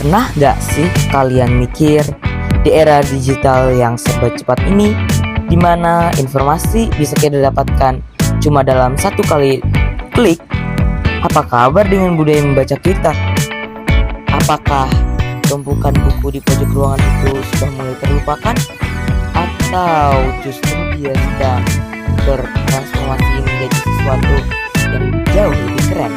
Pernah gak sih kalian mikir di era digital yang serba cepat ini, di mana informasi bisa kita dapatkan cuma dalam satu kali klik, apa kabar dengan budaya membaca kita? Apakah tumpukan buku di pojok ruangan itu sudah mulai terlupakan? Atau justru dia sedang bertransformasi menjadi sesuatu yang jauh lebih keren?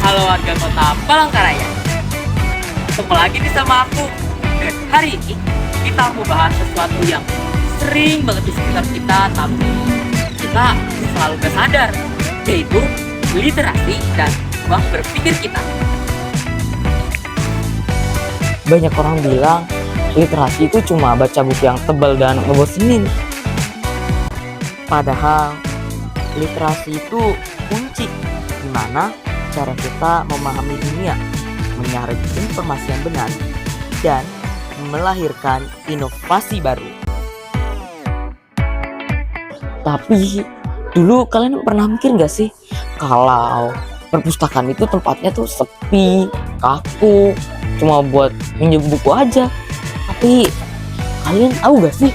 Halo warga kota Palangkaraya, ketemu lagi nih sama aku. Dan hari ini kita mau bahas sesuatu yang sering banget di sekitar kita, tapi kita selalu gak sadar, yaitu literasi dan ruang berpikir kita. Banyak orang bilang literasi itu cuma baca buku yang tebal dan ngebosenin. Padahal literasi itu kunci dimana cara kita memahami dunia, menyaring informasi yang benar, dan melahirkan inovasi baru. Tapi dulu kalian pernah mikir gak sih kalau perpustakaan itu tempatnya tuh sepi, kaku, cuma buat minjem buku aja? Tapi kalian tahu gak sih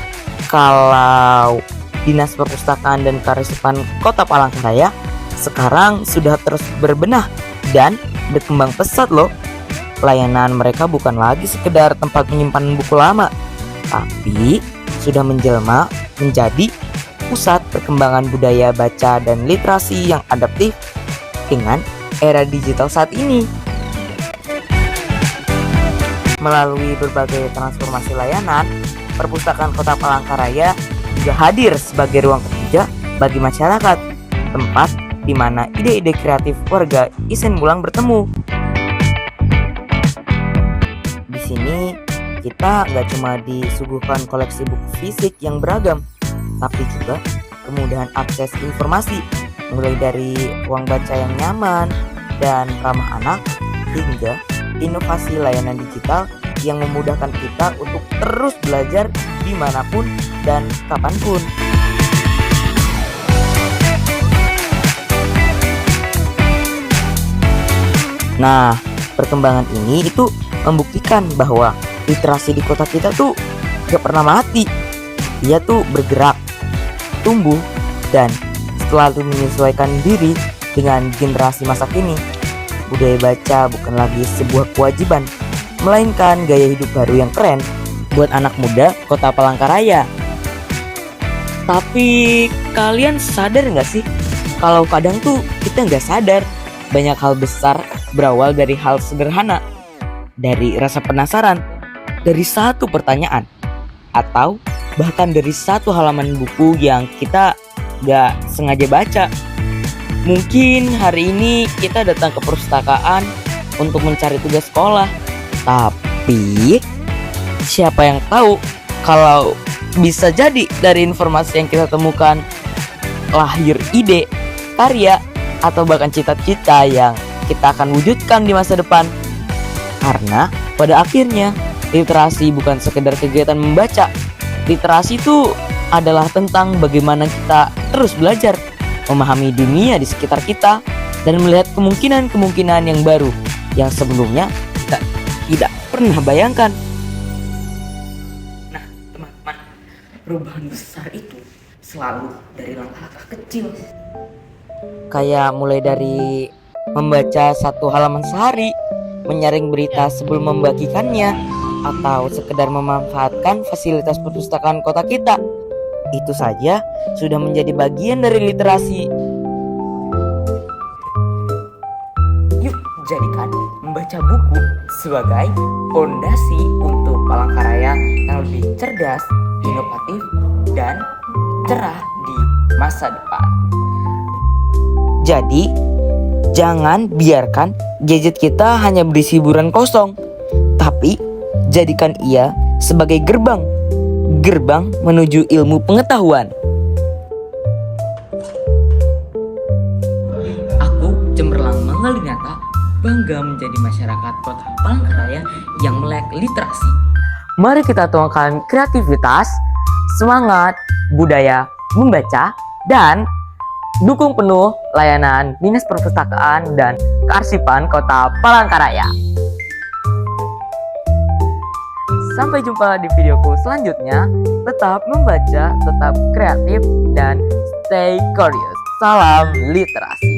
kalau Dinas Perpustakaan dan Kearsipan Kota Palangkaraya sekarang sudah terus berbenah dan berkembang pesat loh. Layanan mereka bukan lagi sekedar tempat penyimpanan buku lama, tapi sudah menjelma menjadi pusat perkembangan budaya baca dan literasi yang adaptif dengan era digital saat ini. Melalui berbagai transformasi layanan, Perpustakaan Kota Palangkaraya juga hadir sebagai ruang ketiga bagi masyarakat, tempat di mana ide-ide kreatif warga Isen Bulang bertemu. Di sini kita nggak cuma disuguhkan koleksi buku fisik yang beragam, tapi juga kemudahan akses informasi, mulai dari ruang baca yang nyaman dan ramah anak, hingga inovasi layanan digital yang memudahkan kita untuk terus belajar dimanapun dan kapanpun. Nah, perkembangan ini itu membuktikan bahwa literasi di kota kita tuh gak pernah mati. Dia tuh bergerak, tumbuh, dan selalu menyesuaikan diri dengan generasi masa kini. Budaya baca bukan lagi sebuah kewajiban, melainkan gaya hidup baru yang keren buat anak muda kota Palangkaraya. Tapi kalian sadar gak sih kalau kadang tuh kita gak sadar banyak hal besar berawal dari hal sederhana, dari rasa penasaran, dari satu pertanyaan, atau bahkan dari satu halaman buku yang kita gak sengaja baca. Mungkin hari ini kita datang ke perpustakaan untuk mencari tugas sekolah, tapi siapa yang tahu kalau bisa jadi dari informasi yang kita temukan lahir ide, karya, atau bahkan cita-cita yang kita akan wujudkan di masa depan. Karena pada akhirnya literasi bukan sekedar kegiatan membaca. Literasi itu adalah tentang bagaimana kita terus belajar, memahami dunia di sekitar kita, dan melihat kemungkinan-kemungkinan yang baru yang sebelumnya kita tidak pernah bayangkan. Nah teman-teman, perubahan besar itu selalu dari langkah-langkah kecil. Kayak mulai dari membaca satu halaman sehari, menyaring berita sebelum membagikannya, atau sekedar memanfaatkan fasilitas perpustakaan kota kita. Itu saja sudah menjadi bagian dari literasi. Yuk jadikan membaca buku sebagai fondasi untuk Palangkaraya yang lebih cerdas, inovatif, dan cerah di masa depan. Jadi, jangan biarkan gadget kita hanya berisi hiburan kosong, tapi jadikan ia sebagai gerbang menuju ilmu pengetahuan. Aku, Cemerlang Mangalinata, bangga menjadi masyarakat kota Palangkaraya yang melek literasi. Mari kita tuangkan kreativitas, semangat, budaya, membaca, dan Dukung penuh layanan Dinas Perpustakaan dan Kearsipan Kota Palangkaraya. Sampai jumpa di videoku selanjutnya. Tetap membaca, tetap kreatif, dan stay curious. Salam literasi.